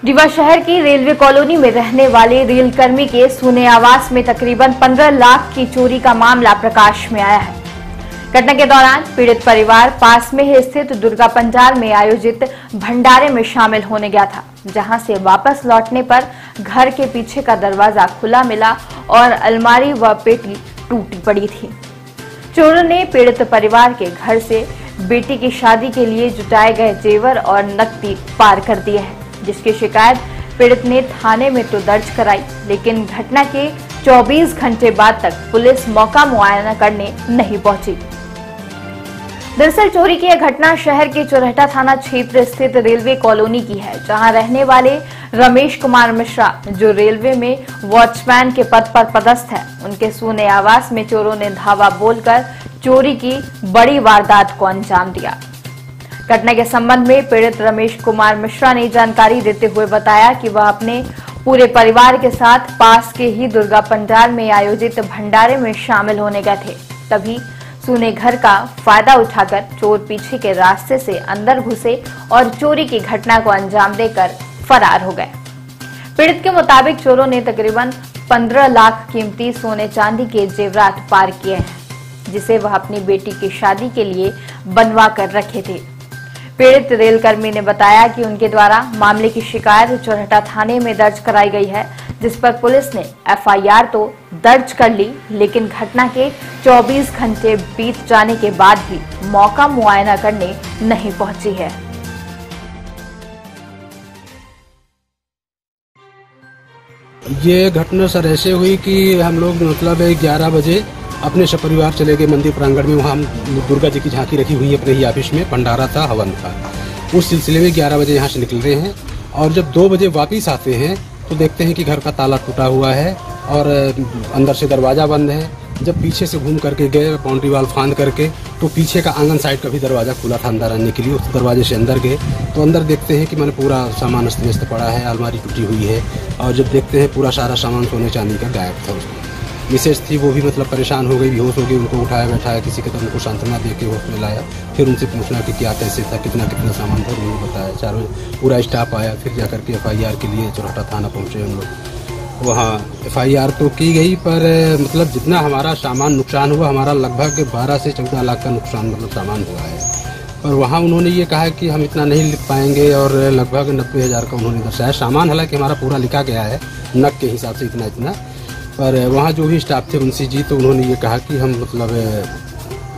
रीवा शहर की railway colony में रहने वाले रेल कर्मी के सूने आवास में तकरीबन 15 लाख की चोरी का मामला प्रकाश में आया है। घटना के दौरान पीड़ित परिवार पास में ही स्थित दुर्गा पंडाल में आयोजित भंडारे में शामिल होने गया था, जहां से वापस लौटने पर घर के पीछे का दरवाजा खुला मिला और अलमारी व पेटी टूटी पड़ी थी। चोरों ने पीड़ित परिवार के घर से बेटी की शादी के लिए जुटाए गए जेवर और नकदी पार कर दिए हैं, जिसकी शिकायत पीड़ित ने थाने में तो दर्ज कराई, लेकिन घटना के 24 घंटे बाद तक पुलिस मौका मुआयना करने नहीं पहुंची। दरअसल चोरी की यह घटना शहर के चौराहा थाना क्षेत्र स्थित रेलवे कॉलोनी की है, जहां रहने वाले रमेश कुमार मिश्रा, जो रेलवे में वॉचमैन के पद पर पदस्थ है, उनके सूने आवास में चोरों ने धावा बोलकर चोरी की बड़ी वारदात को अंजाम दिया। घटना के संबंध में पीड़ित रमेश कुमार मिश्रा ने जानकारी देते हुए बताया कि वह अपने पूरे परिवार के साथ पास के ही दुर्गा पंडाल में आयोजित भंडारे में शामिल होने गए थे। तभी सूने घर का फायदा उठाकर चोर पीछे के रास्ते से अंदर घुसे और चोरी की घटना को अंजाम देकर फरार हो गए। पीड़ित के मुताबिक चोरों ने तकरीबन 15 लाख कीमती सोने चांदी के जेवरात पार किए हैं, जिसे वह अपनी बेटी की शादी के लिए बनवा कर रखे थे। पीड़ित रेलकर्मी ने बताया कि उनके द्वारा मामले की शिकायत चौराहा थाने में दर्ज कराई गई है, जिस पर पुलिस ने एफआईआर तो दर्ज कर ली, लेकिन घटना के 24 घंटे बीत जाने के बाद भी मौका मुआयना करने नहीं पहुंची है। ये घटना सर ऐसे हुई कि हम लोग मतलब 11 बजे अपने सपरिवार चले गए मंदिर प्रांगण में। वहाँ दुर्गा जी की झांकी रखी हुई है अपने ही ऑफिस में, भंडारा था, हवन था। उस सिलसिले में 11 बजे यहाँ से निकल रहे हैं और जब 2 बजे वापिस आते हैं तो देखते हैं कि घर का ताला टूटा हुआ है और अंदर से दरवाजा बंद है। जब पीछे से घूम करके गए बाउंड्री वाल फांद करके, तो पीछे का आंगन साइड का भी दरवाजा खुला था अंदर आने के लिए। उस दरवाजे से अंदर गए तो अंदर देखते हैं कि मैंने पूरा सामान अस्त व्यस्त पड़ा है, अलमारी टूटी हुई है और जब देखते हैं पूरा सारा सामान सोने चांदी का गायब था। उसमें मिसेज थी, वो भी मतलब परेशान हो गई, बेहोश हो गई। उनको उठाया बैठाया, किसी के तरह उनको सांत्वना दे के होश में लाया। फिर उनसे पूछना कि क्या कैसे था, कितना कितना सामान था, उन्होंने बताया। चारों पूरा स्टाफ आया, फिर जाकर के एफआईआर के लिए चौराहा थाना पहुंचे हम लोग। वहाँ एफआईआर तो की गई, पर मतलब जितना हमारा सामान नुकसान हुआ, हमारा लगभग 12 से 14 लाख का नुकसान मतलब सामान हुआ है। और वहाँ उन्होंने ये कहा कि हम इतना नहीं लिख पाएंगे और लगभग 90,000 का उन्होंने दर्शाया। सामान हालांकि हमारा पूरा लिखा गया है नग के हिसाब से इतना इतना, पर वहाँ जो भी स्टाफ थे उनसे जी तो उन्होंने ये कहा कि हम मतलब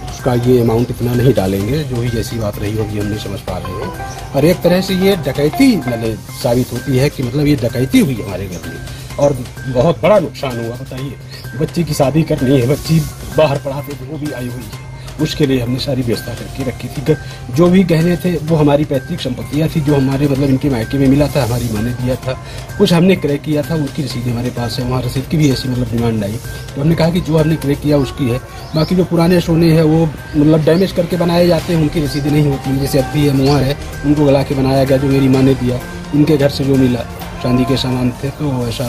उसका ये अमाउंट इतना नहीं डालेंगे, जो भी जैसी बात रही होगी हम नहीं समझ पा रहे हैं। और एक तरह से ये डकैती मतलब साबित होती है कि मतलब ये डकैती हुई हमारे घर में और बहुत बड़ा नुकसान हुआ। बताइए, बच्ची की शादी करनी है, बच्ची बाहर पढ़ाते थे, वो भी आई हुई है, उसके लिए हमने सारी व्यवस्था करके रखी थी। जो भी गहने थे वो हमारी पैतृक संपत्तियां थी, जो हमारे मतलब इनके मायके में मिला था, हमारी माँ ने दिया था। कुछ हमने क्रय किया था, उनकी रसीद हमारे पास है। वहाँ रसीद की भी ऐसी मतलब डिमांड आई तो हमने कहा कि जो हमने क्रय किया उसकी है, बाकी जो पुराने सोने हैं वो मतलब डैमेज करके बनाए जाते हैं, उनकी रसीदें नहीं होती। जैसे अभी है, मुहर है, उनको गला के बनाया गया, जो मेरी माँ ने दिया। इनके घर से जो मिला चांदी के सामान थे, तो ऐसा